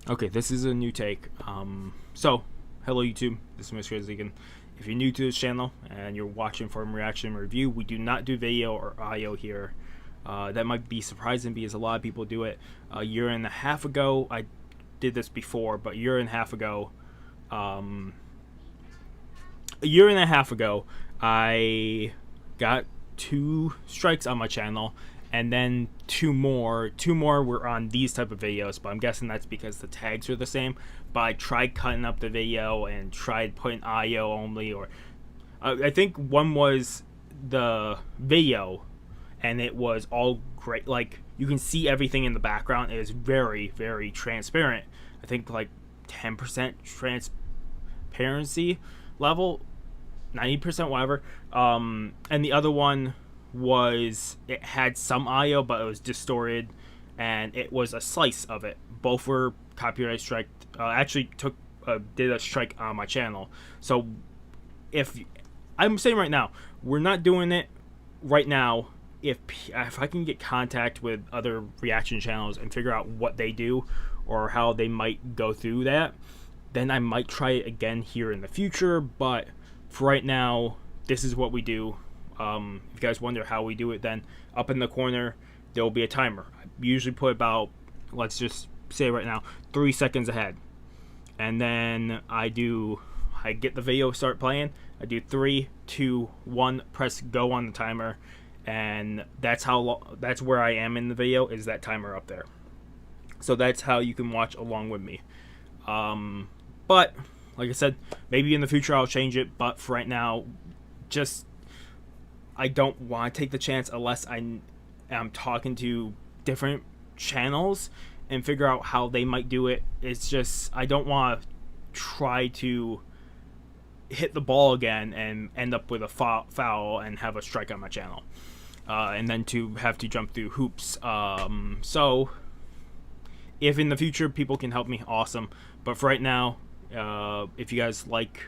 Okay, this is a new take. So, hello YouTube, this is Mr. Zigan. If you're new to this channel and you're watching from reaction review, we do not do video or audio here. That might be surprising because a lot of people do it. A year and a half ago, I did this before, but a year and a half ago, I got 2 strikes on my channel, and then two more were on these type of videos, but I'm guessing that's because the tags are the same. But I tried cutting up the video and tried putting audio only, or I think one was the video and it was all great, like you can see everything in the background. It is very, very transparent. I think like 10% transparency level, 90%, whatever. And the other one was, it had some audio but it was distorted, and it was a slice of it. Both were copyright strike. Actually did a strike on my channel. So if I'm saying right now, we're not doing it right now. If I can get contact with other reaction channels and figure out what they do or how they might go through that, then I might try it again here in the future. But for right now, this is what we do. If you guys wonder how we do it, then up in the corner there will be a timer. I usually put about, let's just say right now, 3 seconds ahead, and then I get the video start playing. I do 3, 2, 1, press go on the timer, and that's where I am in the video, is that timer up there. So that's how you can watch along with me. But like I said, maybe in the future I'll change it, but for right now, just I don't want to take the chance unless I'm talking to different channels and figure out how they might do it. It's just, I don't want to try to hit the ball again and end up with a foul and have a strike on my channel, and then to have to jump through hoops. So if in the future people can help me, awesome. But for right now, if you guys like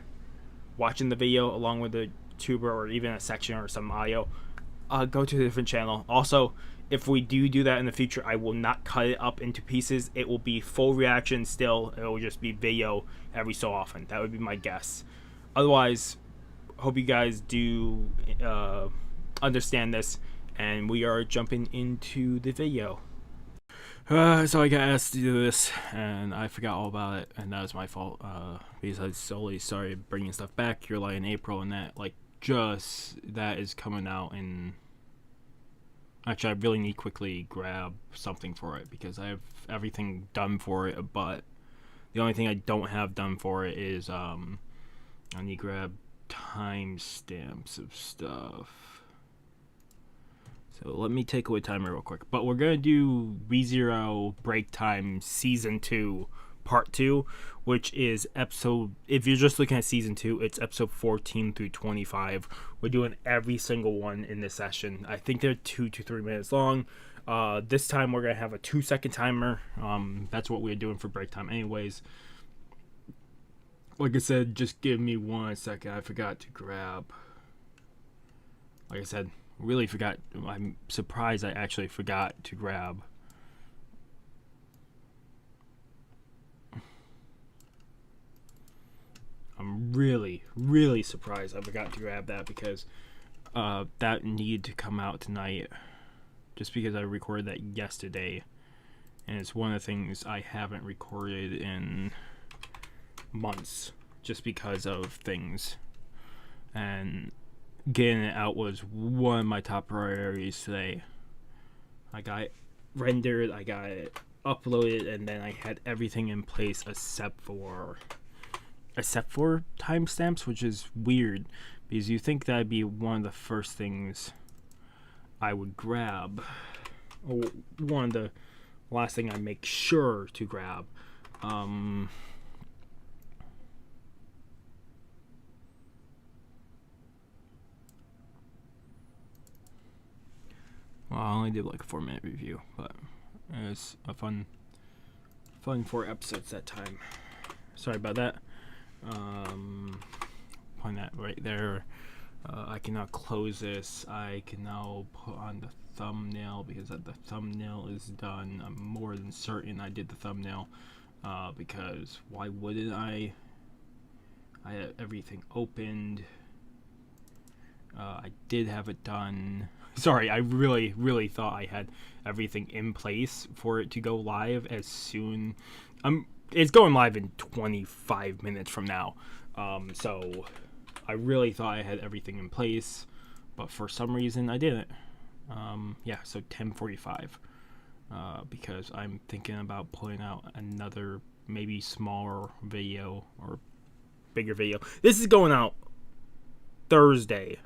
watching the video along with the tuber or even a section or some audio, go to a different channel. Also, if we do that in the future, I will not cut it up into pieces. It will be full reaction still. It will just be video every so often. That would be my guess. Otherwise, hope you guys do understand this, and we are jumping into the video. So I got asked to do this, and I forgot all about it, and that was my fault, because I solely started bringing stuff back here like in April, and that that is coming out in... Actually, I really need to quickly grab something for it because I have everything done for it, but the only thing I don't have done for it is I need to grab timestamps of stuff. So let me take away timer real quick. But we're gonna do ReZero Break Time Season 2 Part 2, which is episode, if you're just looking at Season 2, it's episode 14 through 25. We're doing every single one in this session. I think they're 2 to 3 minutes long. This time we're gonna have a 2-second timer. That's what we're doing for break time anyways. Like I said, just give me 1 second. I forgot to grab, like I said, really forgot. I'm surprised I actually forgot to grab I'm really, really surprised I forgot to grab that, because that needed to come out tonight, just because I recorded that yesterday, and it's one of the things I haven't recorded in months just because of things, and getting it out was one of my top priorities today. I got it rendered, I got it uploaded, and then I had everything in place except for timestamps, which is weird because you think that'd be one of the first things I would grab, or one of the last thing I make sure to grab. Well, I only did like a 4-minute review, but it was a fun 4 episodes that time. Sorry about that. Point that right there. I can now close this. I can now put on the thumbnail because the thumbnail is done. I'm more than certain I did the thumbnail because why wouldn't I? I had everything opened. I did have it done. Sorry, I really thought I had everything in place for it to go live as soon. It's going live in 25 minutes from now. So I really thought I had everything in place, but for some reason I didn't. Yeah, so 10:45. Because I'm thinking about putting out another maybe smaller video or bigger video. This is going out Thursday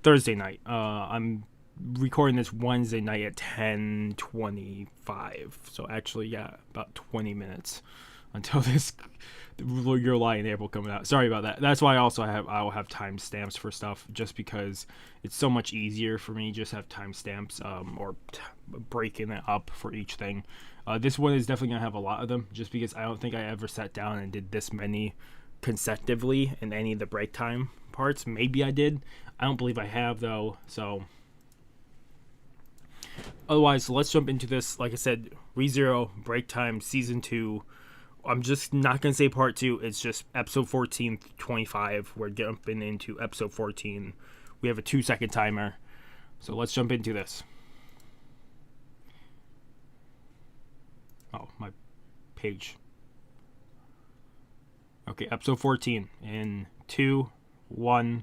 night. I'm recording this Wednesday night at 10:25. So actually, yeah, about 20 minutes until this Your Lie in April coming out. Sorry about that. That's why also I'll have timestamps for stuff, just because it's so much easier for me just have timestamps or breaking it up for each thing. This one is definitely gonna have a lot of them, just because I don't think I ever sat down and did this many consecutively in any of the break time parts. Maybe I did. I don't believe I have though. So otherwise, let's jump into this. Like I said, ReZero Break Time Season 2. I'm just not going to say part 2. It's just episode 14, 25. We're jumping into episode 14. We have a 2-second timer. So let's jump into this. Oh, my page. Okay, episode 14. In 2, 1.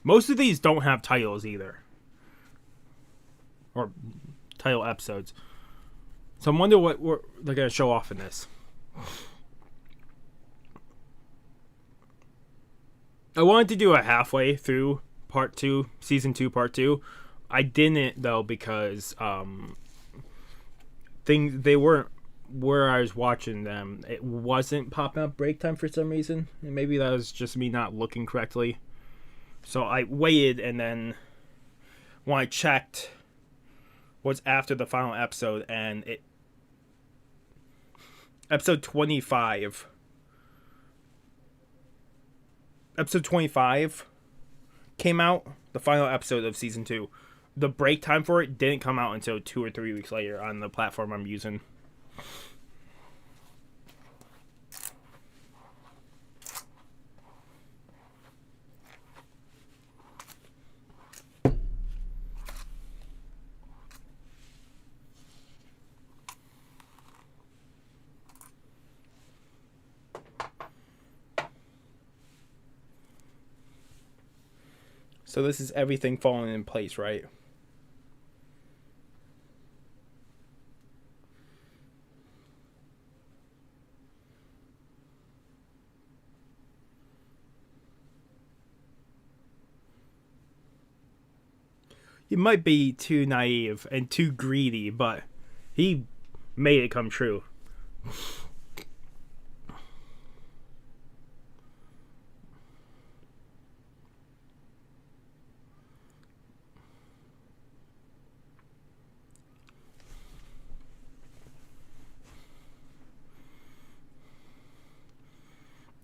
Most of these don't have titles either. Or title episodes. So I'm wondering what they're going to show off in this. I wanted to do a halfway through part 2, season 2, part 2. I didn't though because they weren't where I was watching them. It wasn't popping up break time for some reason. And maybe that was just me not looking correctly. So I waited, and then when I checked what's after the final episode, and episode 25 came out, the final episode of season 2. The break time for it didn't come out until 2 or 3 weeks later on the platform I'm using. So this is everything falling in place, right? You might be too naive and too greedy, but he made it come true.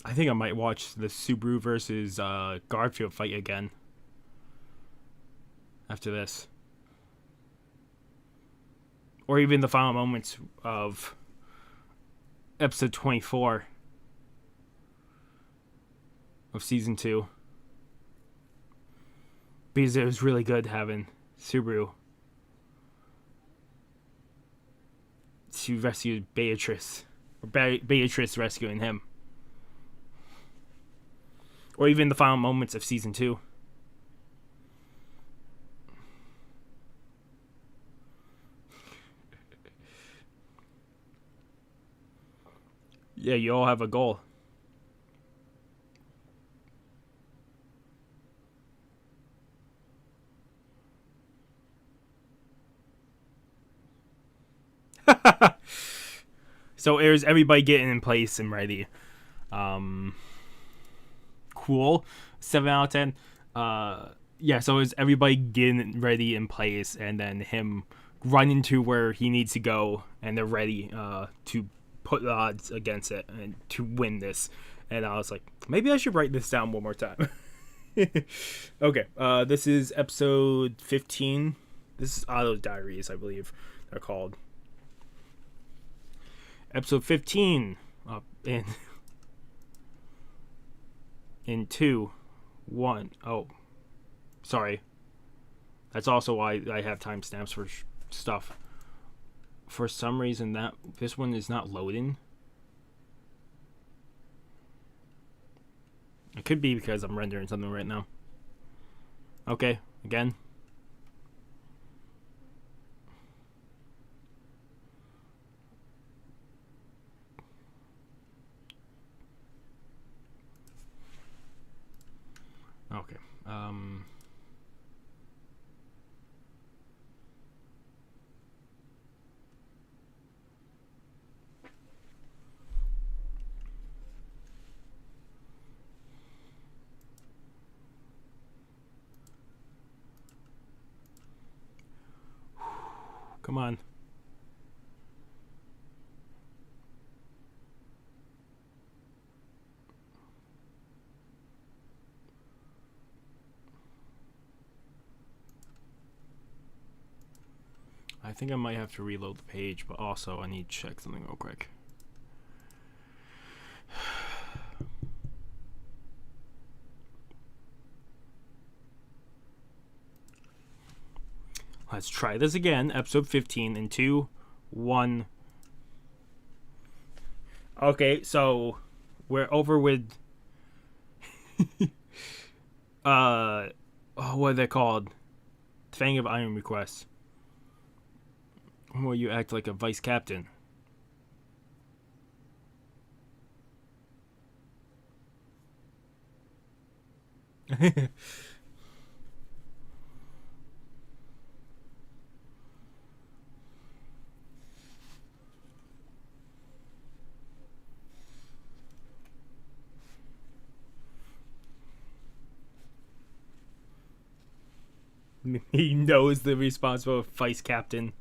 I think I might watch the Subaru versus Garfield fight again after this. Or even the final moments of episode 24 of season 2. Because it was really good having Subaru to rescue Beatrice. Or Beatrice rescuing him. Or even the final moments of season 2. Yeah, you all have a goal. So there's everybody getting in place and ready. Cool. 7 out of 10. Yeah, so it's everybody getting ready in place, and then him running to where he needs to go, and they're ready to put odds against it and to win this. And I was like, maybe I should write this down one more time. Okay, this is episode 15. This is Otto's Diaries, I believe they're called. Episode 15. In 2, 1. Oh, sorry. That's also why I have timestamps for stuff. For some reason, this one is not loading. It could be because I'm rendering something right now. Okay, again. Okay. Come on. I think I might have to reload the page, but also I need to check something real quick. Let's try this again. Episode 15 in 2, 1. Okay, so we're over with what are they called? Fang of Iron requests. Where you act like a vice captain. He knows the responsible vice captain.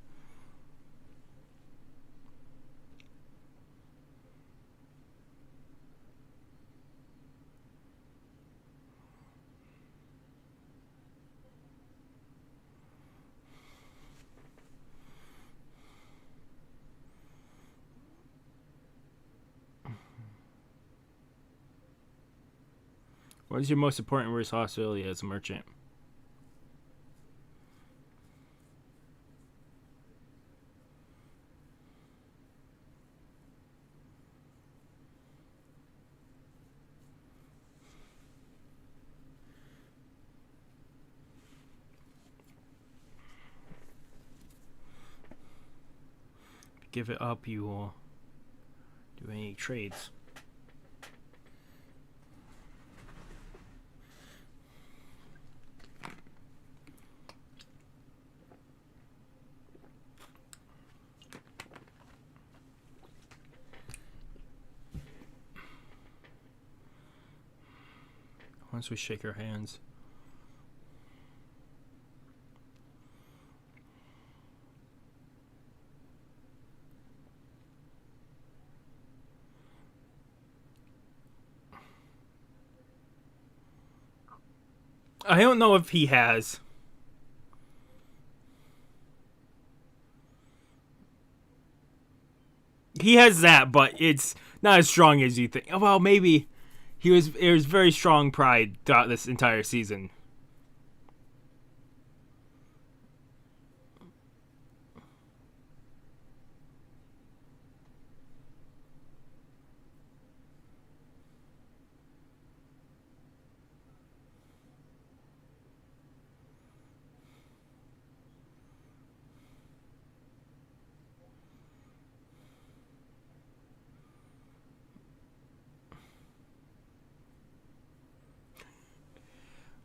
What is your most important responsibility as a merchant? Give it up, you will do any trades. Once we shake our hands. I don't know if he has. He has that, but it's not as strong as you think. Well, maybe it was very strong pride throughout this entire season.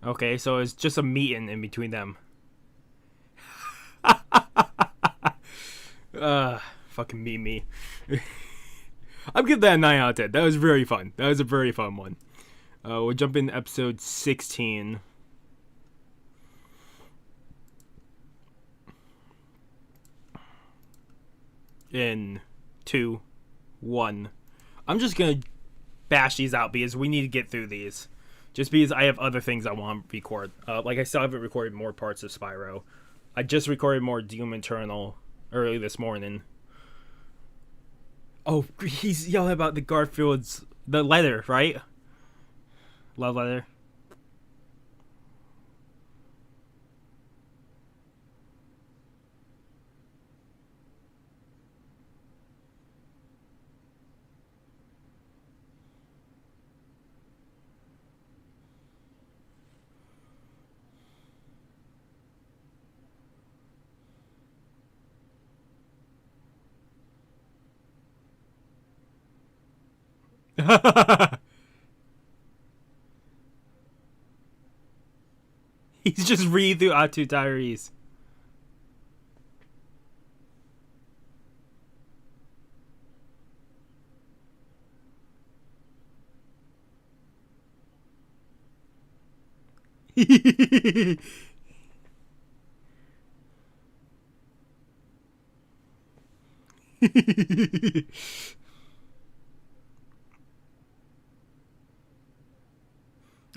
Okay, so it's just a meeting in between them. Fucking me. I'm giving that a 9 out of 10. That was very fun. That was a very fun one. We'll jump into episode 16. In 2, 1. I'm just gonna bash these out because we need to get through these. Just because I have other things I want to record. Like I still haven't recorded more parts of Spyro. I just recorded more Doom Eternal early this morning. Oh, he's yelling about the Garfield's... The letter, right? Love letter. He's just reading through Otto diaries.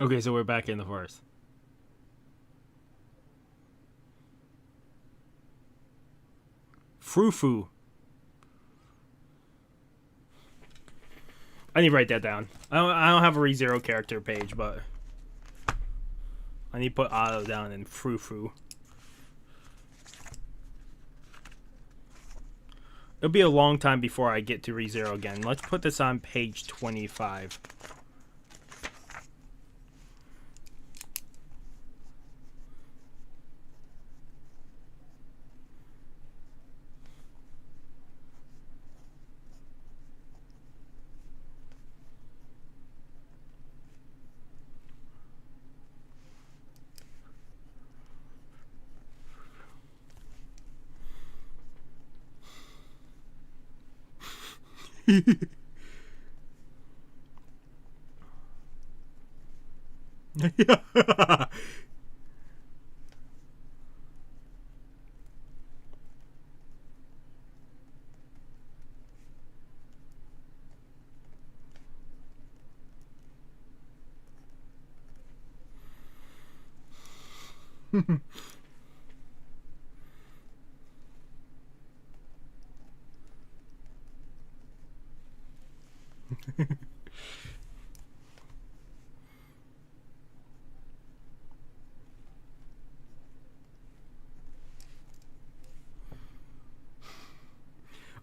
Okay, so we're back in the forest. Frou-frou. I need to write that down. I don't have a ReZero character page, but I need to put Otto down in frou-frou. It'll be a long time before I get to ReZero again. Let's put this on page 25.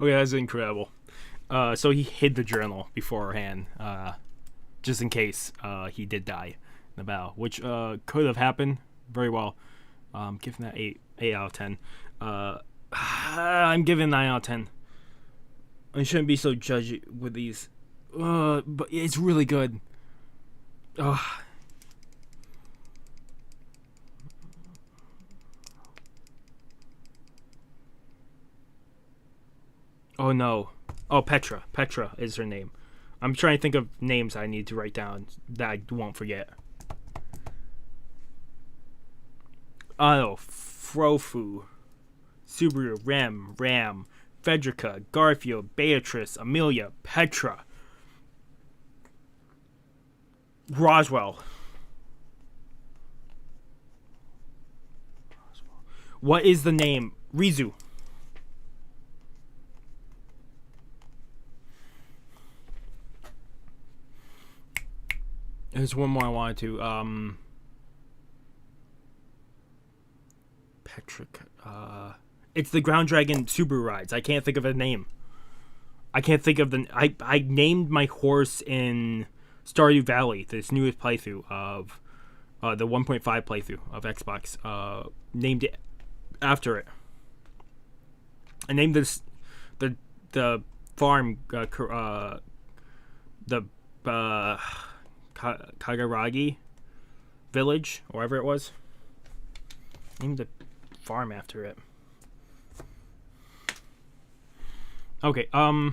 Okay, that's incredible. So he hid the journal beforehand, just in case he did die in the battle, which could have happened very well. Giving that 8 out of 10. I'm giving 9 out of 10. I shouldn't be so judgy with these, but it's really good. Oh no. Oh, Petra. Petra is her name. I'm trying to think of names I need to write down that I won't forget. Otto, Frofu, Subaru, Ram, Frederica, Garfield, Beatrice, Amelia, Petra, Roswell. What is the name? Rizu. There's one more I wanted to. Petrick. It's the Ground Dragon Subaru rides. I can't think of a name. I can't think of the. I named my horse in Stardew Valley, this newest playthrough of the 1.5 playthrough of Xbox. Named it after it. I named this the farm the Kagaragi village, or wherever it was. Named the farm after it. Okay, yeah,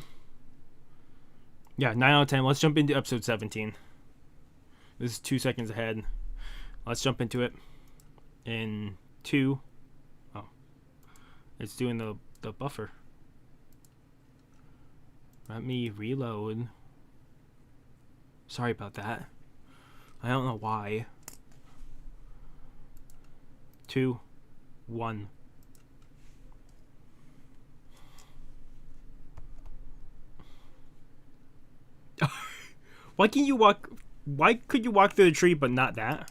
9 out of 10. Let's jump into episode 17. This is 2 seconds ahead. Let's jump into it. In 2. Oh. It's doing the buffer. Let me reload. Sorry about that. I don't know why. 2, 1. Why can you walk? Why could you walk through the tree but not that?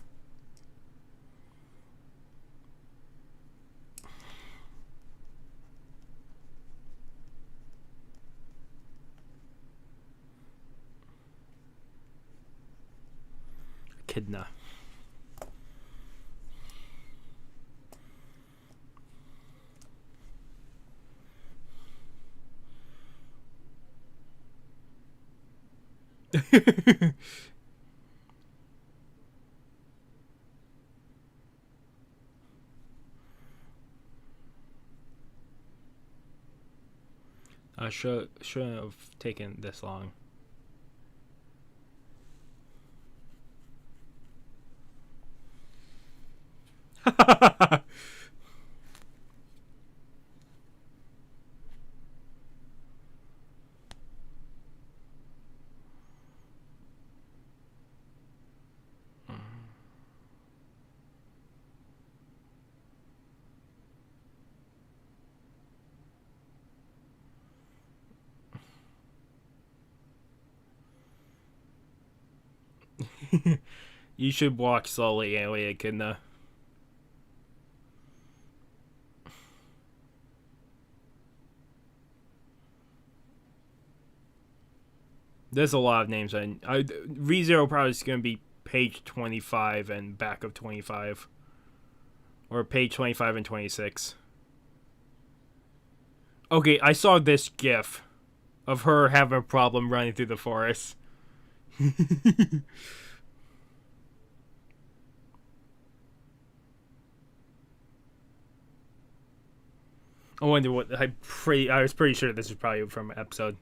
Echidna. I shouldn't have taken this long. You should walk slowly anyway, Echidna. There's a lot of names. ReZero probably is going to be page 25 and back of 25. Or page 25 and 26. Okay, I saw this gif of her having a problem running through the forest. I wonder what I was pretty sure this was probably from an episode.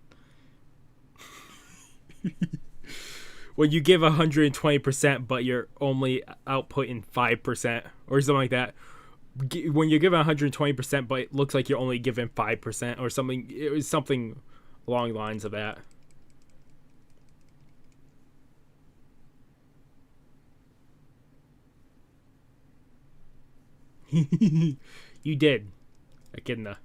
When you give 120%, but you're only outputting 5%, or something like that. When you're giving 120%, but it looks like you're only giving 5%, or something. It was something along the lines of that. You did. Echidna.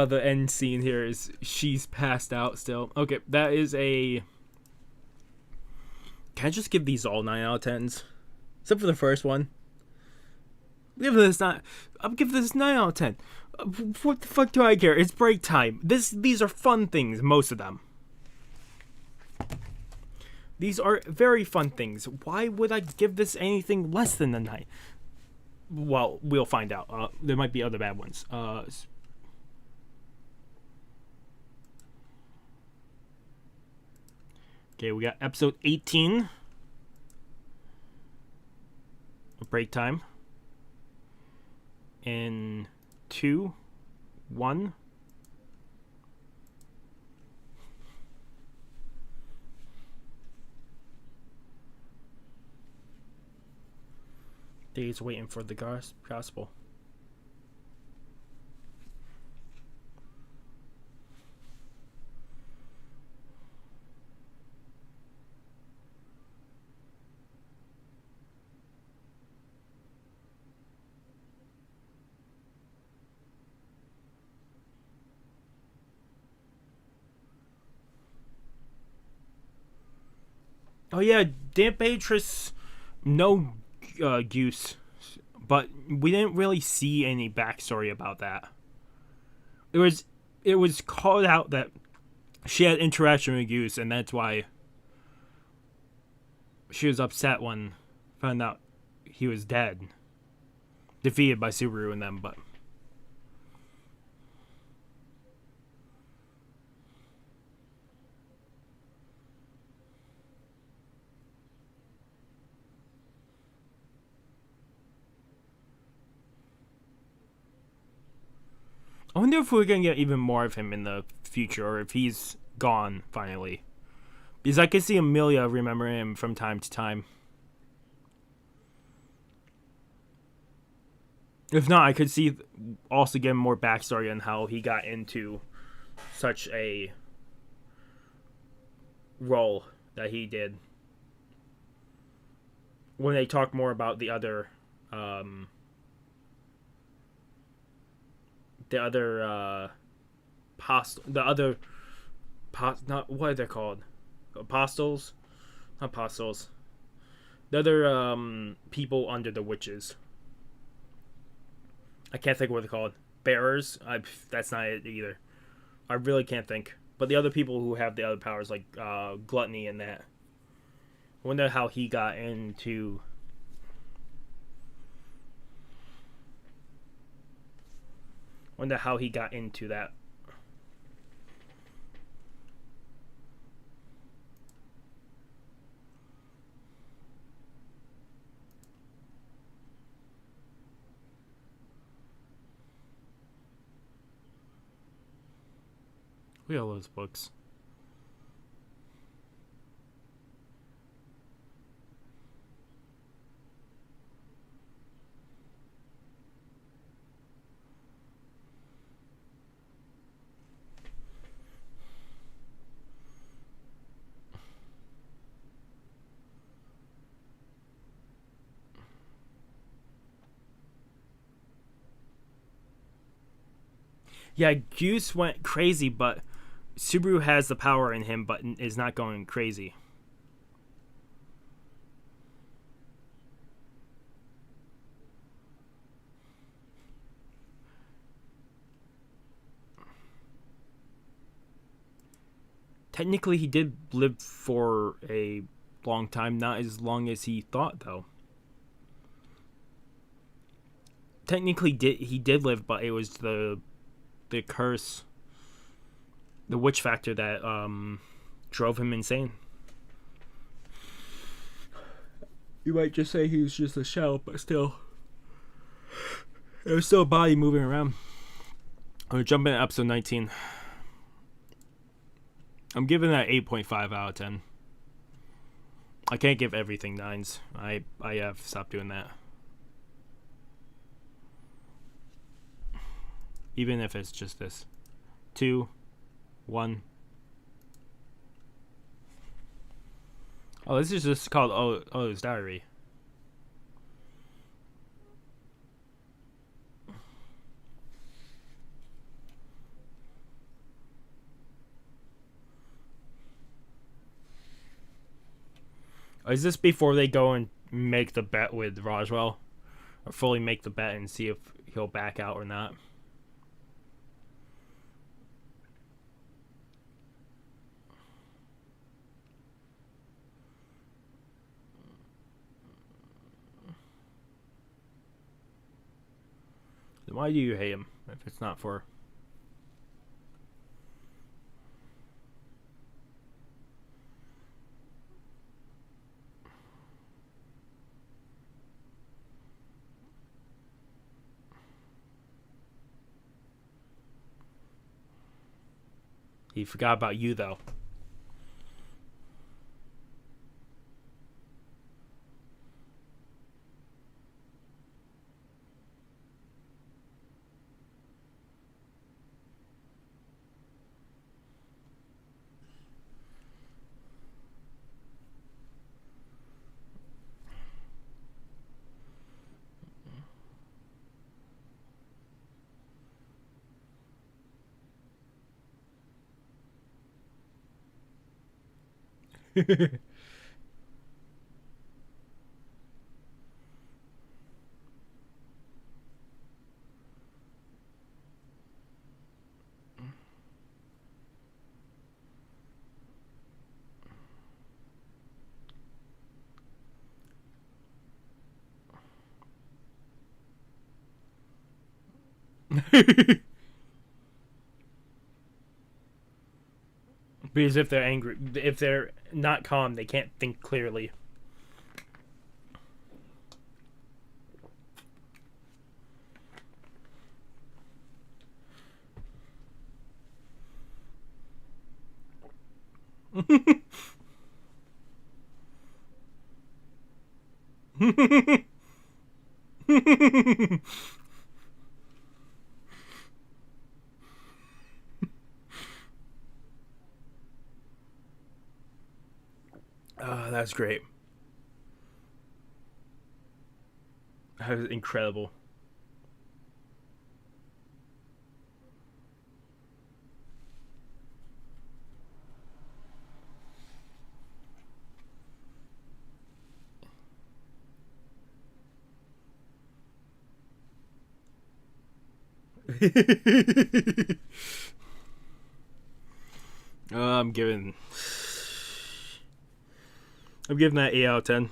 The end scene here is she's passed out still. Okay, that is a... Can I just give these all 9 out of 10s? Except for the first one. I'm giving this 9 out of 10. What the fuck do I care? It's break time. These are fun things, most of them. These are very fun things. Why would I give this anything less than a 9? Well, we'll find out. There might be other bad ones. Okay, we got episode 18. Break time. In 2, 1. Days waiting for the gospel. Oh yeah, Damp Beatrice, no Goose, but we didn't really see any backstory about that. It was called out that she had interaction with Goose, and that's why she was upset when found out he was dead, defeated by Subaru and them. But I wonder if we're gonna get even more of him in the future, or if he's gone finally. Because I can see Amelia remember him from time to time. If not, I could see also getting more backstory on how he got into such a role that he did. When they talk more about the other not what are they called? Apostles? Not apostles. The other people under the witches. I can't think of what they're called. Bearers? That's not it either. I really can't think. But the other people who have the other powers, like gluttony and that. I wonder how he got into. Wonder how he got into that. We got those books. Yeah, Goose went crazy, but Subaru has the power in him, but is not going crazy. Technically, he did live for a long time, not as long as he thought, though. Technically, he did live, but it was the curse, the witch factor that drove him insane. You might just say he was just a shell, but still, there was still a body moving around. I'm gonna jump into episode 19. I'm giving that 8.5 out of 10. I can't give everything 9s. I have stopped doing that. Even if it's just this. 2, 1. Oh, this is just called Otto's Diary. Is this before they go and make the bet with Roswell? Or fully make the bet and see if he'll back out or not? Then why do you hate him if it's not for... He forgot about you, though. Because if they're angry, if they're not calm, they can't think clearly. That's great. That was incredible. I'm giving. I'm giving that 8 out of 10.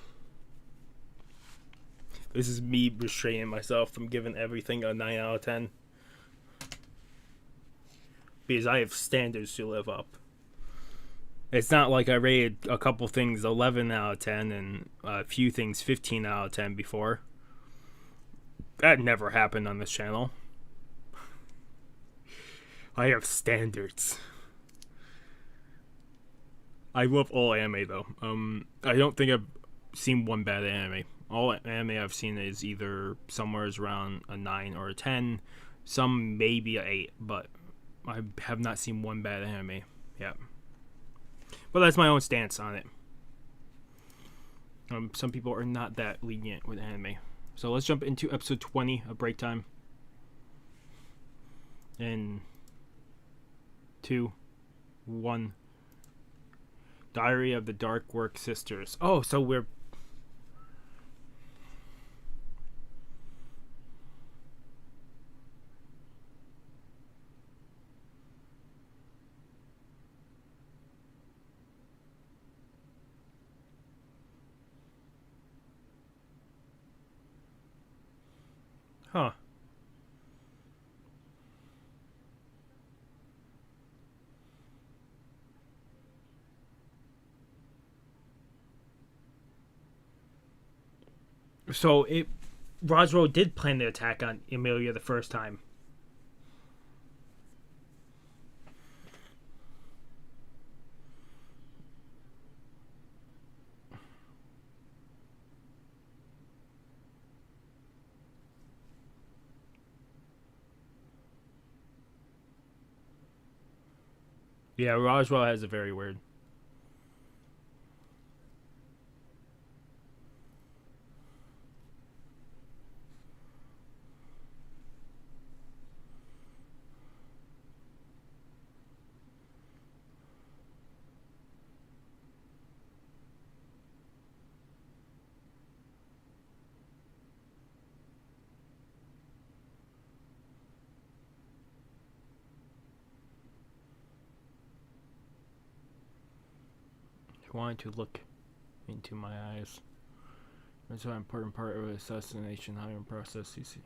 This is me restraining myself from giving everything a 9 out of 10 because I have standards to live up. It's not like I rated a couple things 11 out of 10 and a few things 15 out of 10 before. That never happened on this channel. I have standards. I love all anime though. I don't think I've seen one bad anime. All anime I've seen is either somewhere around a 9 or a 10. Some maybe a 8, but I have not seen one bad anime yet. But that's my own stance on it. Some people are not that lenient with anime. So let's jump into episode 20 of Break Time. In 2, 1. Diary of the Dark Work Sisters. Oh, so we're... Huh. So Roswell did plan the attack on Emilia the first time. Yeah, Roswell has a very weird. He wanted to look into my eyes. That's an important part of assassination hiring process. You see.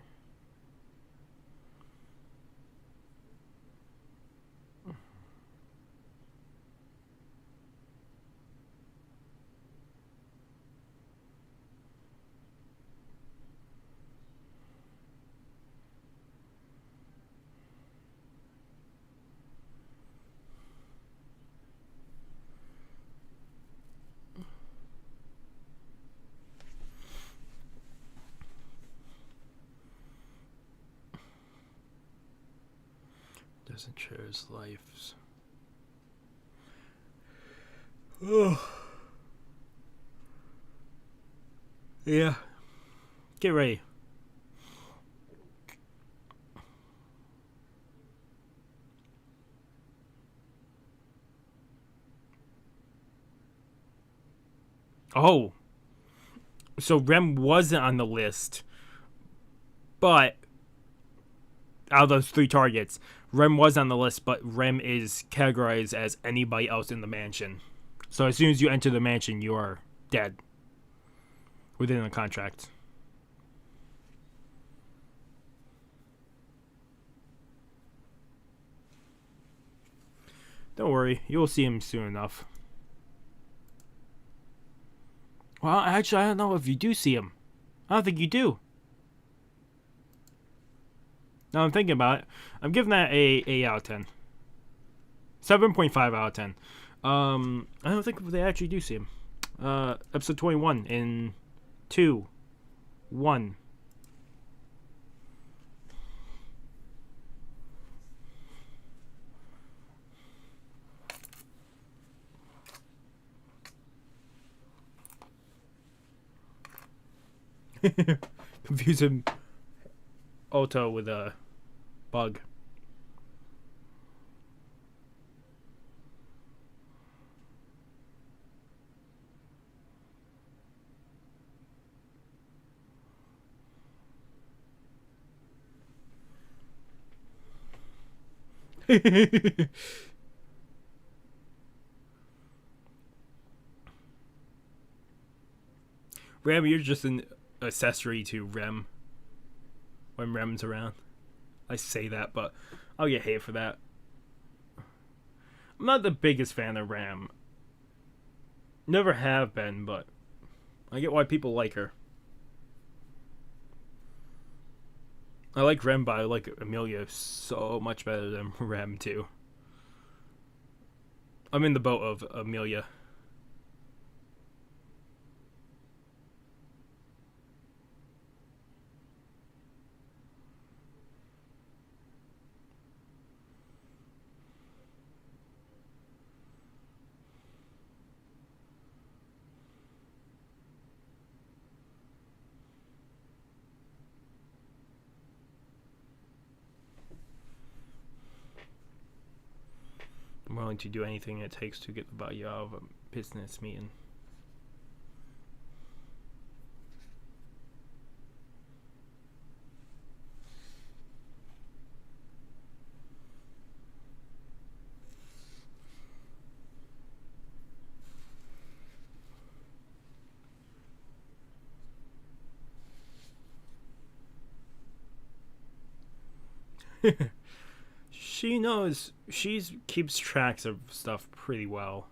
Doesn't share his lives. Oh. Yeah. Get ready. Oh. So Rem wasn't on the list. But out of those 3 targets, Rem was on the list, but Rem is categorized as anybody else in the mansion. So as soon as you enter the mansion, you are dead. Within the contract. Don't worry, you'll see him soon enough. Well, actually, I don't know if you do see him. I don't think you do. Now I'm thinking about it. I'm giving that a 8 out of 10. 7.5 out of 10. I don't think they actually do see him. Episode 21 in 2, 1. Confusing Otto with a bug. Rem, you're just an accessory to Rem when Rem's around. I say that, but I'll get hate for that. I'm not the biggest fan of Ram. Never have been, but I get why people like her. I like Rem, but I like Amelia so much better than Rem, too. I'm in the boat of Amelia. I'm willing to do anything it takes to get the value out of a business meeting. She knows. She keeps tracks of stuff pretty well.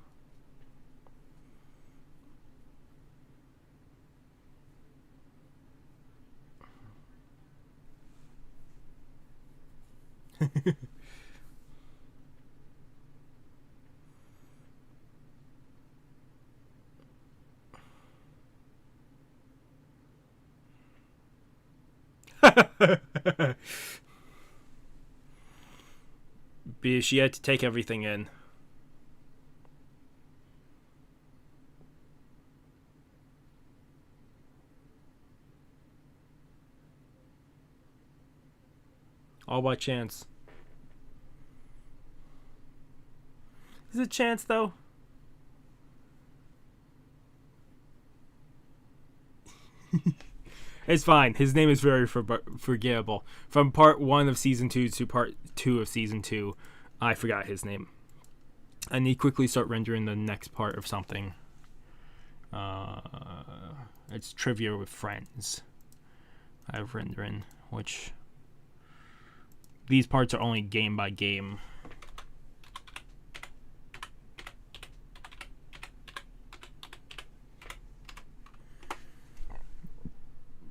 Because she had to take everything in. All by chance. Is it chance, though? It's fine. His name is very forgettable. From part 1 of season 2 to part 2 of season 2, I forgot his name. I need to quickly start rendering the next part of something. It's trivia with friends. I have rendering, which these parts are only game by game.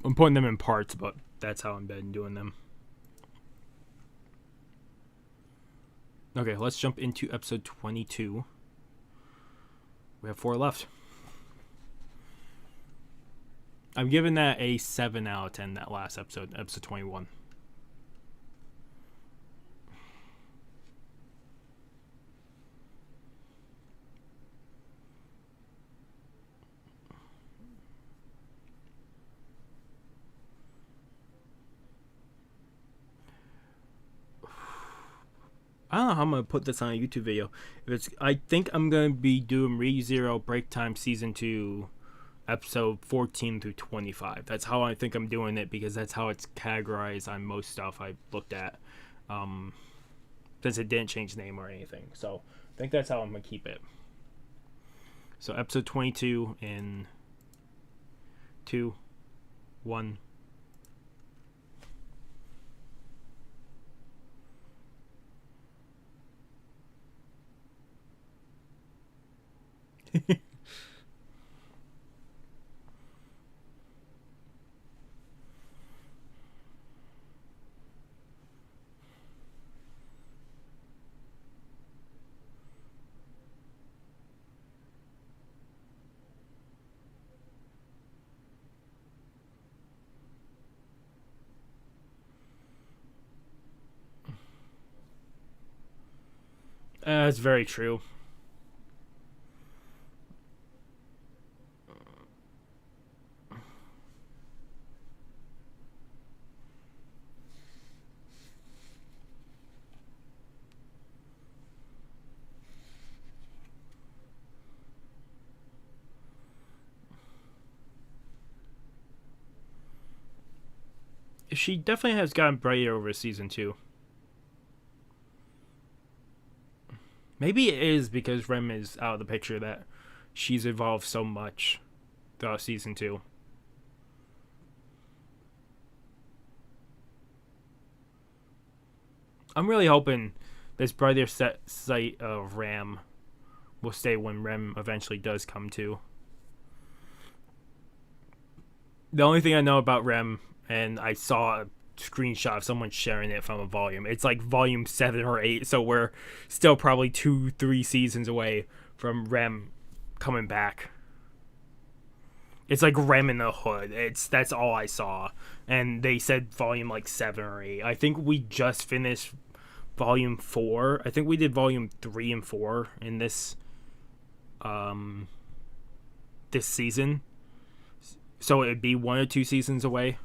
I'm putting them in parts, but that's how I'm been doing them. Okay, let's jump into episode 22. We have 4 left. I'm giving that a 7 out of 10, that last episode, episode 21. I don't know how I'm going to put this on a YouTube video. I think I'm going to be doing ReZero Break Time Season 2, episode 14 through 25. That's how I think I'm doing it, because that's how it's categorized on most stuff I looked at. Since it didn't change name or anything. So I think that's how I'm going to keep it. So episode 22 in 2, 1... That's very true. She definitely has gotten brighter over season two. Maybe it is because Rem is out of the picture that she's evolved so much throughout season two. I'm really hoping this brighter sight of Ram will stay when Rem eventually does come to. The only thing I know about Rem, and I saw a screenshot of someone sharing it from a volume. It's like volume 7 or 8, so we're still probably 2-3 seasons away from Rem coming back. It's like Rem in the Hood. That's all I saw, and they said volume like 7 or 8. I think we just finished volume 4. I think we did volume 3 and 4 in this season. So it'd be 1 or 2 seasons away,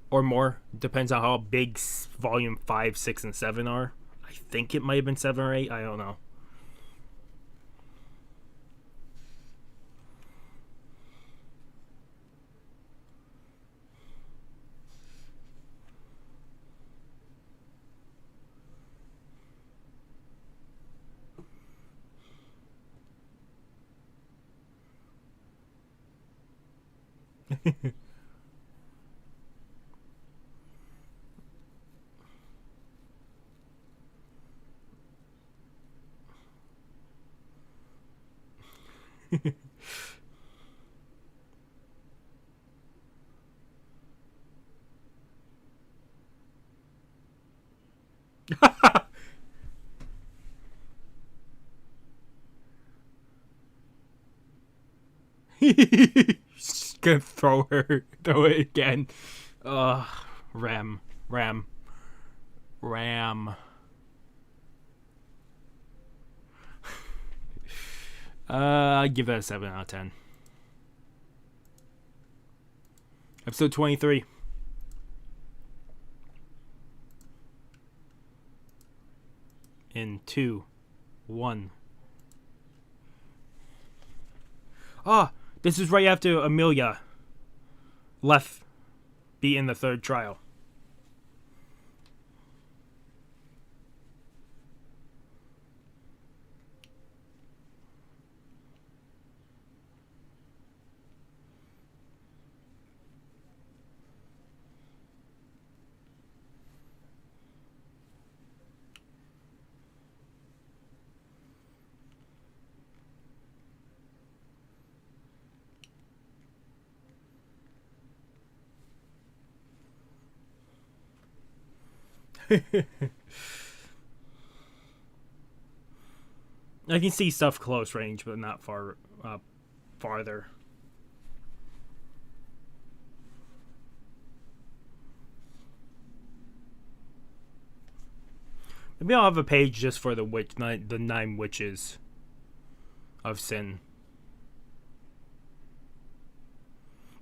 or more. Depends on how big volume 5, 6, and 7 are. I think it might have been 7 or 8. I don't know. Just gonna throw it again. Ugh, Ram, Ram, Ram. I'd give that a 7 out of 10. Episode 23. In 2, 1. Ah, this is right after Amelia left be in the third trial. I can see stuff close range, but not farther. Maybe I'll have a page just for the 9 witches of sin.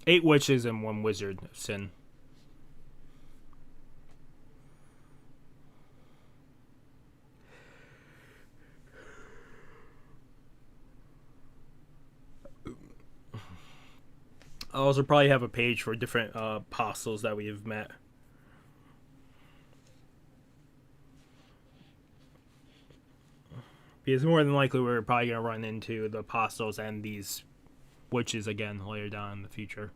8 witches and 1 wizard of sin. I'll also probably have a page for different apostles that we have met. Because more than likely we're probably going to run into the apostles and these witches again later down in the future.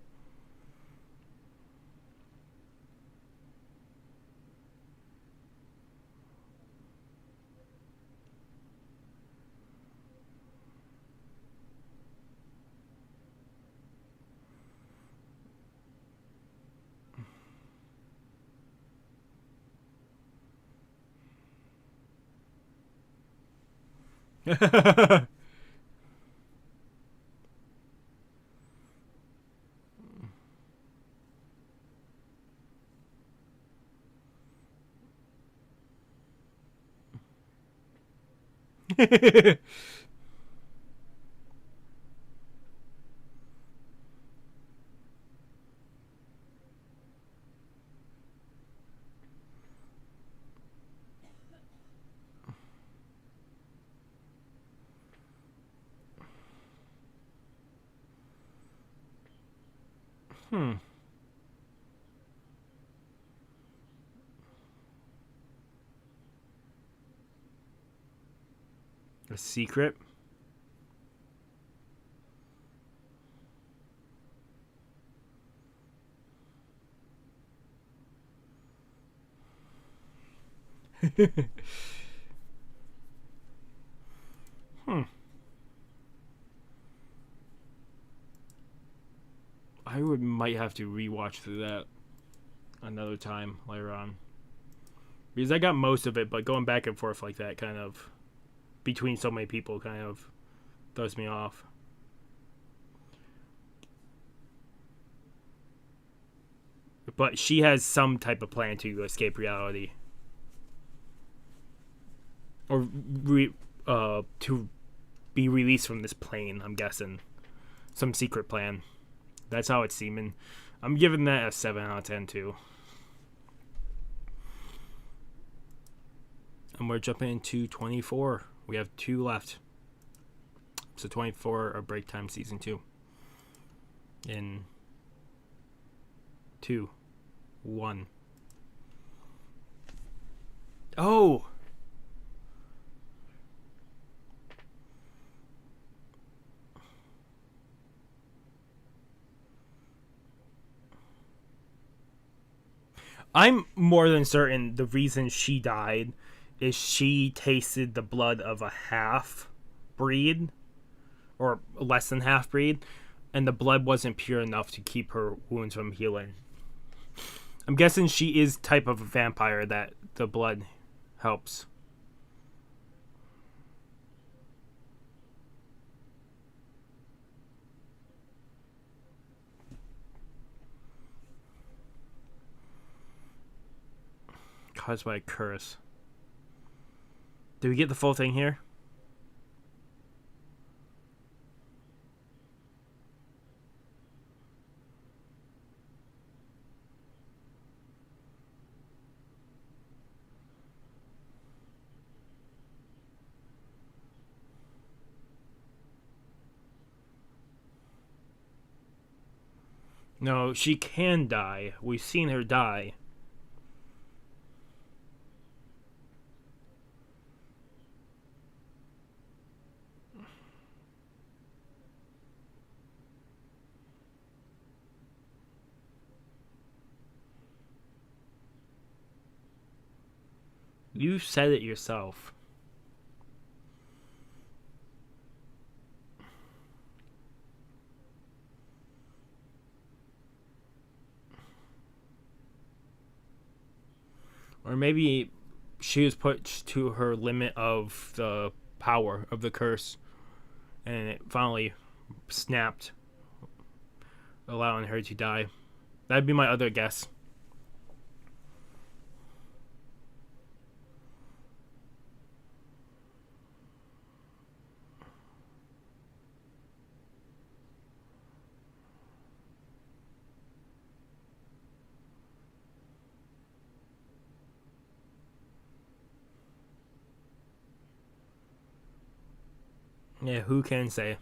Hmm. A secret? Hmm. I would might have to rewatch through that another time later on. Because I got most of it, but going back and forth like that kind of between so many people kind of throws me off. But she has some type of plan to escape reality. Or to be released from this plane, I'm guessing. Some secret plan. That's how it's seeming. I'm giving that a 7 out of 10 too. And we're jumping into 24. We have 2 left. So 24 or Break Time Season 2. In 2, 1. Oh! I'm more than certain the reason she died is she tasted the blood of a half breed or less than half breed, and the blood wasn't pure enough to keep her wounds from healing. I'm guessing she is type of a vampire that the blood helps. Caused by a curse. Did we get the full thing here? No, she can die. We've seen her die. You said it yourself. Or maybe she was put to her limit of the power of the curse, and it finally snapped, allowing her to die. That'd be my other guess. Yeah, who can say?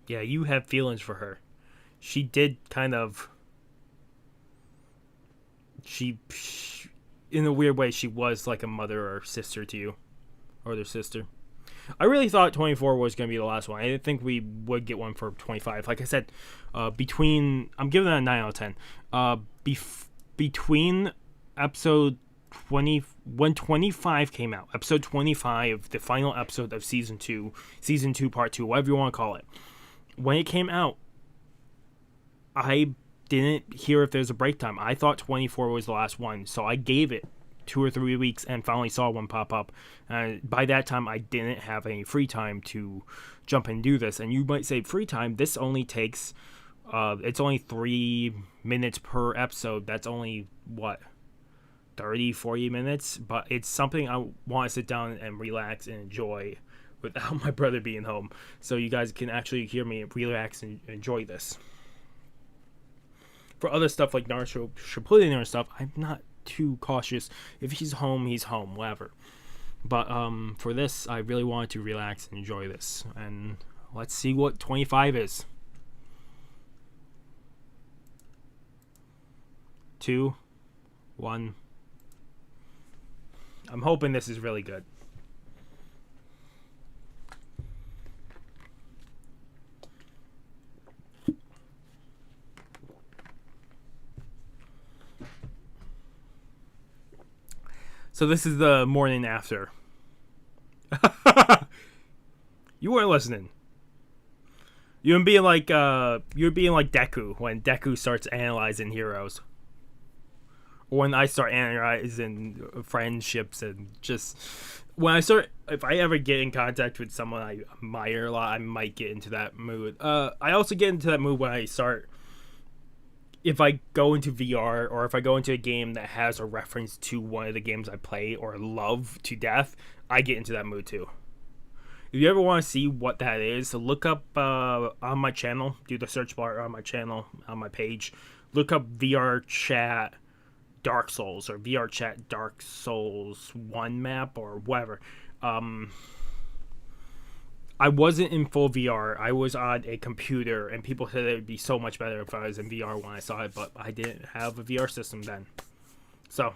Yeah, you have feelings for her. She did kind of. She in a weird way, she was like a mother or sister to you, or their sister. I really thought 24 was going to be the last one. I didn't think we would get one for 25. Like I said, between I'm giving that a 9 out of 10. Between episode 20 when 25 came out, episode 25, the final episode of season 2 part 2, whatever you want to call it. When it came out, I didn't hear if there's a break time. I thought 24 was the last one, so I gave it 2 or 3 weeks and finally saw one pop up. By that time, I didn't have any free time to jump and do this. And you might say, free time? This only takes, it's only 3 minutes per episode. That's only, what, 30, 40 minutes? But it's something I want to sit down and relax and enjoy without my brother being home. So you guys can actually hear me relax and enjoy this. For other stuff like Naruto Shippuden and stuff, I'm not too cautious. If he's home, whatever. But for this, I really wanted to relax and enjoy this. And let's see what 25 is. 2, 1. I'm hoping this is really good. So this is the morning after. You weren't listening. You're being like Deku when Deku starts analyzing heroes. Or when I start analyzing friendships and just if I ever get in contact with someone I admire a lot, I might get into that mood. I also get into that mood when I start, if I go into VR or if I go into a game that has a reference to one of the games I play or love to death, I get into that mood too. If you ever want to see what that is, look up on my channel, do the search bar on my channel, on my page, look up VR chat Dark Souls or VR chat Dark Souls 1 map or whatever. I wasn't in full VR. I was on a computer, and people said it would be so much better if I was in VR when I saw it, but I didn't have a VR system then. So.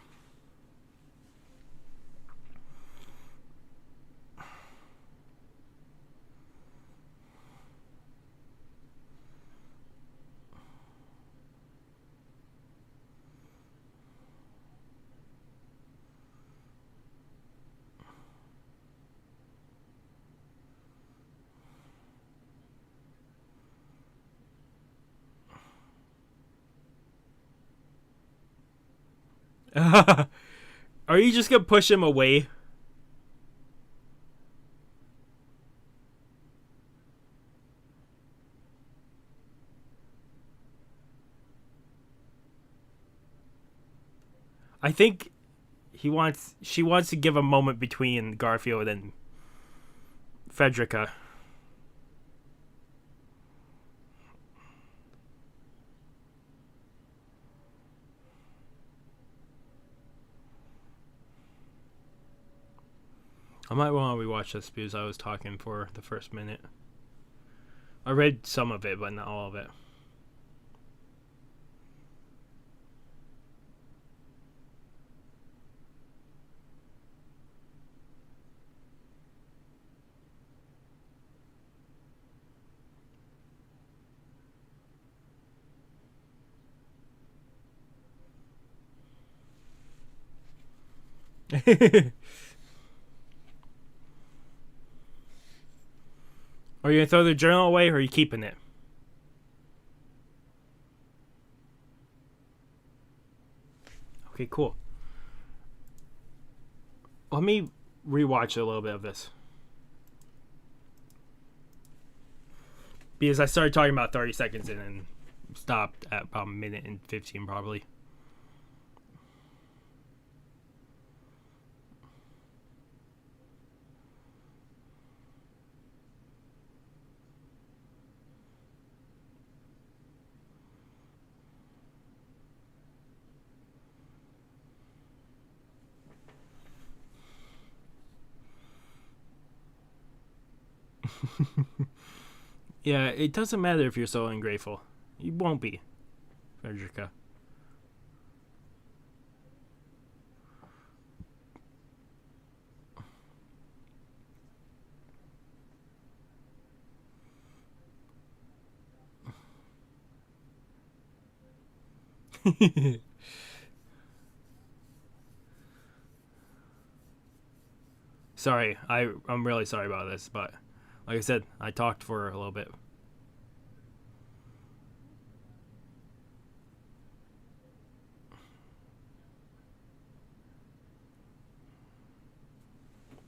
Are you just gonna push him away? I think she wants to give a moment between Garfield and Frederica. I might want to rewatch this because I was talking for the first minute. I read some of it, but not all of it. Are you going to throw the journal away or are you keeping it? Okay, cool. Let me rewatch a little bit of this. Because I started talking about 30 seconds in and stopped at about a minute and 15 probably. Yeah, it doesn't matter if you're so ungrateful. You won't be, Frederica. Sorry, I'm really sorry about this, but like I said, I talked for a little bit.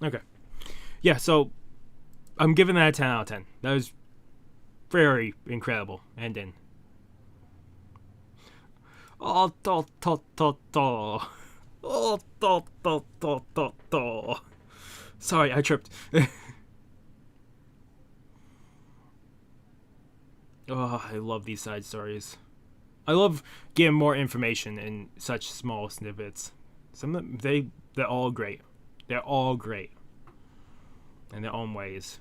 Okay. Yeah, so I'm giving that a 10 out of 10. That was very incredible ending. Oh, to, to, to, to. Oh, to, to, to, to, to. Sorry, I tripped. Oh, I love these side stories. I love getting more information in such small snippets. Some of them, they're all great. They're all great in their own ways.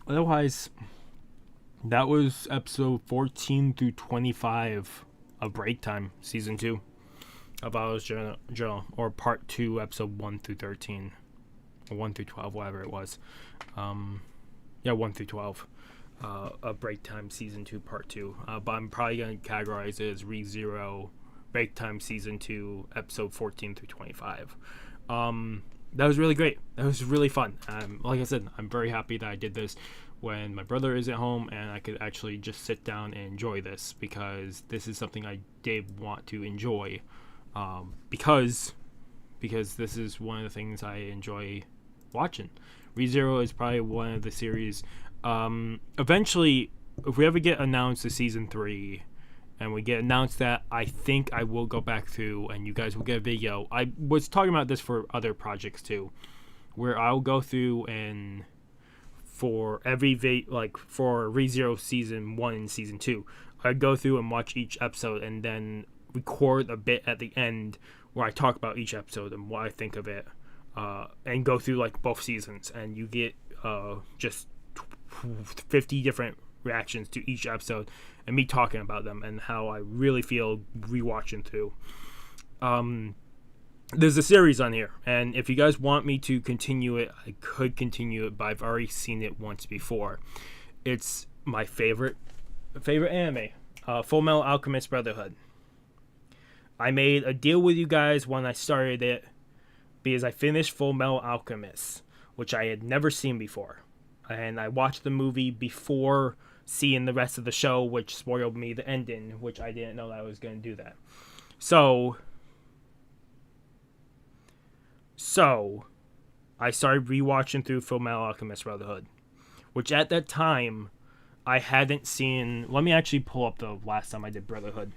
Otherwise, that was episode 14 through 25 of Break Time, season 2 of Otto's Journal, or part 2, episode 1 through 13, or 1 through 12, whatever it was. 1 through 12 of Break Time, season 2, part 2. But I'm probably going to categorize it as ReZero Break Time, season 2, episode 14 through 25. That was really great. That was really fun. Like I said, I'm very happy that I did this when my brother isn't home and I could actually just sit down and enjoy this, because this is something I did want to enjoy, because this is one of the things I enjoy watching. ReZero is probably one of the series. Eventually, if we ever get announced to season 3 and we get announced that, I think I will go back through and you guys will get a video. I was talking about this for other projects too, where I'll go through and for every for ReZero season 1 and season 2, I go through and watch each episode and then record a bit at the end where I talk about each episode and what I think of it, and go through like both seasons, and you get just 50 different reactions to each episode and me talking about them and how I really feel rewatching through. There's a series on here, and if you guys want me to continue it, I could continue it, but I've already seen it once before. It's my favorite anime, Full Metal Alchemist Brotherhood. I made a deal with you guys when I started it, because I finished Full Metal Alchemist, which I had never seen before. And I watched the movie before seeing the rest of the show, which spoiled me the ending, which I didn't know that I was going to do that. So I started rewatching through Full Metal Alchemist Brotherhood, which at that time I hadn't seen. Let me actually pull up the last time I did Brotherhood.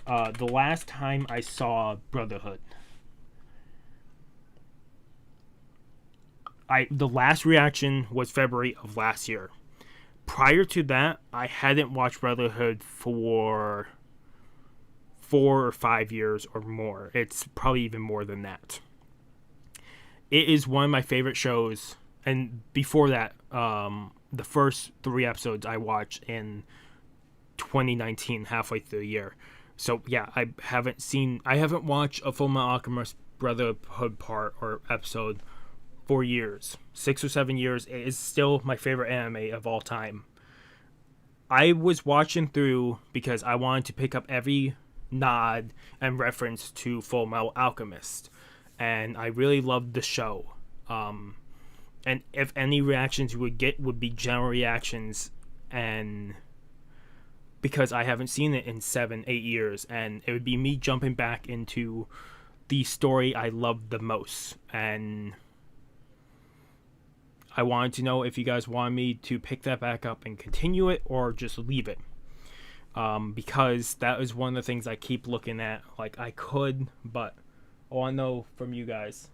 The last time I saw Brotherhood, the last reaction was February of last year. Prior to that, I hadn't watched Brotherhood for 4 or 5 years or more. It's probably even more than that. It is one of my favorite shows, and before that, the first 3 episodes I watched in 2019, halfway through the year. So yeah, I haven't watched a Full Metal Alchemist Brotherhood part or episode for years, 6 or 7 years. It is still my favorite anime of all time. I was watching through because I wanted to pick up every nod and reference to Full Metal Alchemist, and I really loved the show. And if any reactions you would get would be general reactions, and because I haven't seen it in 7-8 years, and it would be me jumping back into the story I loved the most. And I wanted to know if you guys wanted me to pick that back up and continue it or just leave it, because that is one of the things I keep looking at. Like, I could, but I want to know from you guys,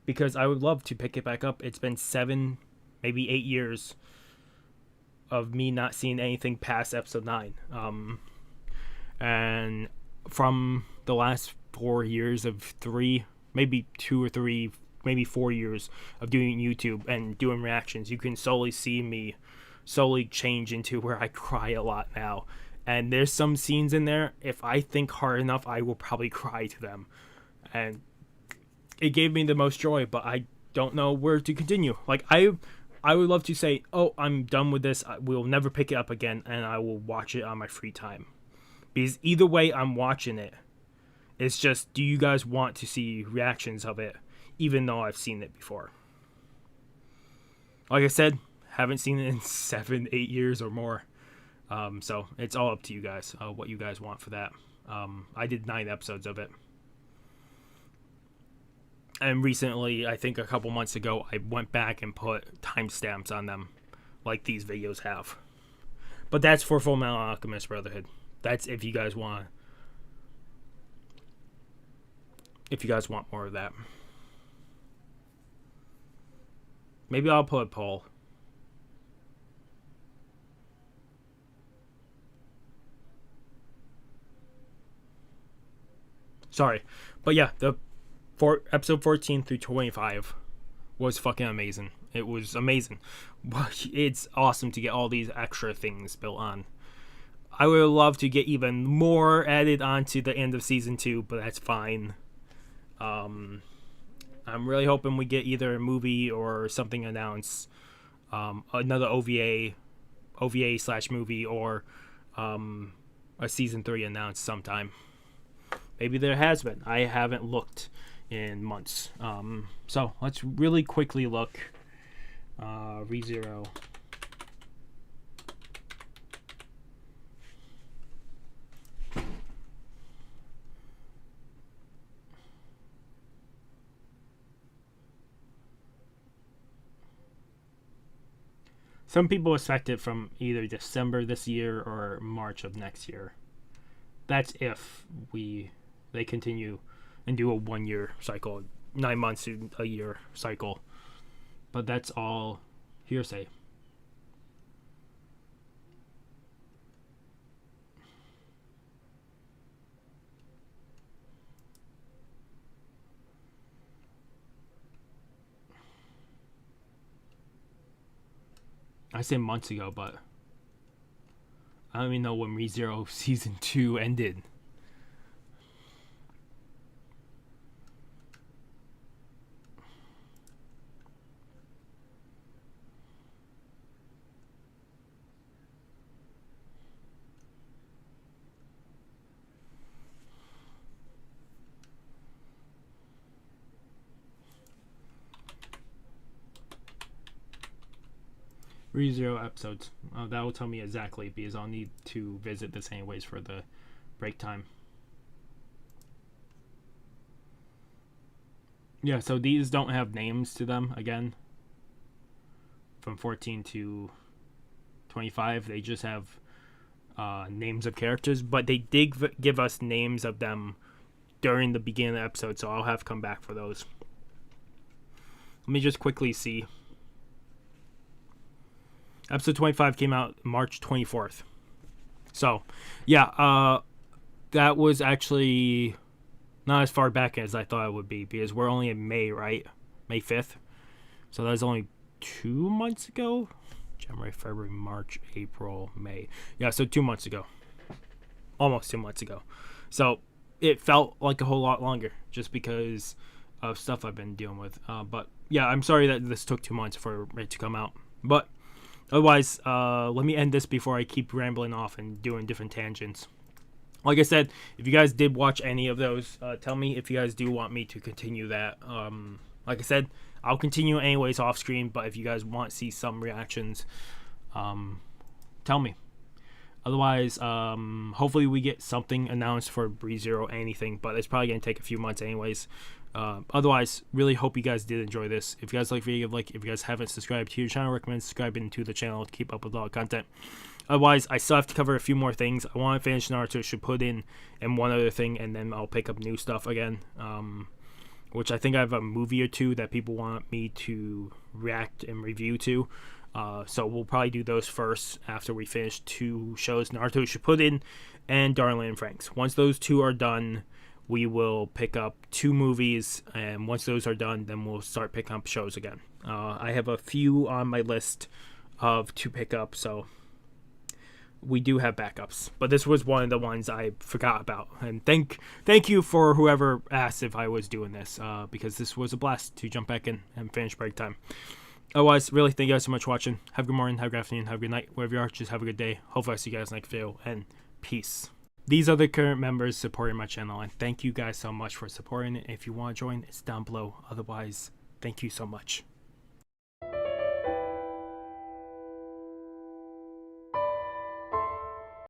because I would love to pick it back up. It's been 7, maybe 8 years of me not seeing anything past episode 9, and from the last 4 years of 3, maybe 2 or 3, maybe 4 years of doing YouTube and doing reactions, you can slowly see me slowly change into where I cry a lot now. And there's some scenes in there, if I think hard enough, I will probably cry to them. And it gave me the most joy, but I don't know where to continue. Like, I would love to say, oh, I'm done with this, we'll never pick it up again, and I will watch it on my free time. Because either way I'm watching it, it's just, do you guys want to see reactions of it, even though I've seen it before? Like I said, Haven't seen it in 7-8 years or more. So it's all up to you guys, what you guys want for that. I did 9 episodes of it. And recently, I think a couple months ago, I went back and put timestamps on them, like these videos have. But that's for Full Metal Alchemist Brotherhood. That's if you guys want. If you guys want more of that, maybe I'll put a poll. Sorry, but yeah, episode 14 through 25 was fucking amazing. It was amazing. It's awesome to get all these extra things built on. I would love to get even more added on to the end of season 2, but that's fine. I'm really hoping we get either a movie or something announced, another OVA/movie, or a season 3 announced sometime. Maybe there has been. I haven't looked in months. So let's really quickly look. ReZero. Some people expect it from either December this year or March of next year. That's if they continue and do a 1 year cycle, 9 months to a year cycle. But that's all hearsay. I say months ago, but I don't even know when ReZero season 2 ended. ReZero episodes. That will tell me exactly because I'll need to visit this anyways for the break time. Yeah, so these don't have names to them again. From 14 to 25, they just have names of characters, but they did give us names of them during the beginning of the episode, so I'll have to come back for those. Let me just quickly see. Episode 25 came out March 24th. So, yeah, that was actually not as far back as I thought it would be because we're only in May, right? May 5th. So that was only 2 months ago. January, February, March, April, May. Yeah, so 2 months ago. Almost 2 months ago. So it felt like a whole lot longer just because of stuff I've been dealing with. But yeah, I'm sorry that this took 2 months for it to come out. But otherwise, let me end this before I keep rambling off and doing different tangents. Like I said, if you guys did watch any of those, tell me if you guys do want me to continue that. Like I said, I'll continue anyways off screen, but if you guys want to see some reactions, tell me. Otherwise, hopefully we get something announced for ReZero, anything, but it's probably going to take a few months anyways. Otherwise, really hope you guys did enjoy this. If you guys like the video, if you guys haven't subscribed to your channel, I recommend subscribing to the channel to keep up with all the content. Otherwise, I still have to cover a few more things. I want to finish Naruto Shippuden and one other thing, and then I'll pick up new stuff again. Which I think I have a movie or two that people want me to react and review to. So we'll probably do those first after we finish 2 shows, Naruto Shippuden and Darling in Franxx. Once those 2 are done, we will pick up 2 movies, and once those are done, then we'll start picking up shows again. I have a few on my list to pick up, so we do have backups, but this was one of the ones I forgot about. And thank you for whoever asked if I was doing this, because this was a blast to jump back in and finish break time. Otherwise, really, thank you guys so much for watching. Have a good morning, have a good afternoon, have a good night, wherever you are. Just have a good day. Hopefully I see you guys next video, and peace. These are the current members supporting my channel, and thank you guys so much for supporting it. If you want to join, it's down below. Otherwise, thank you so much.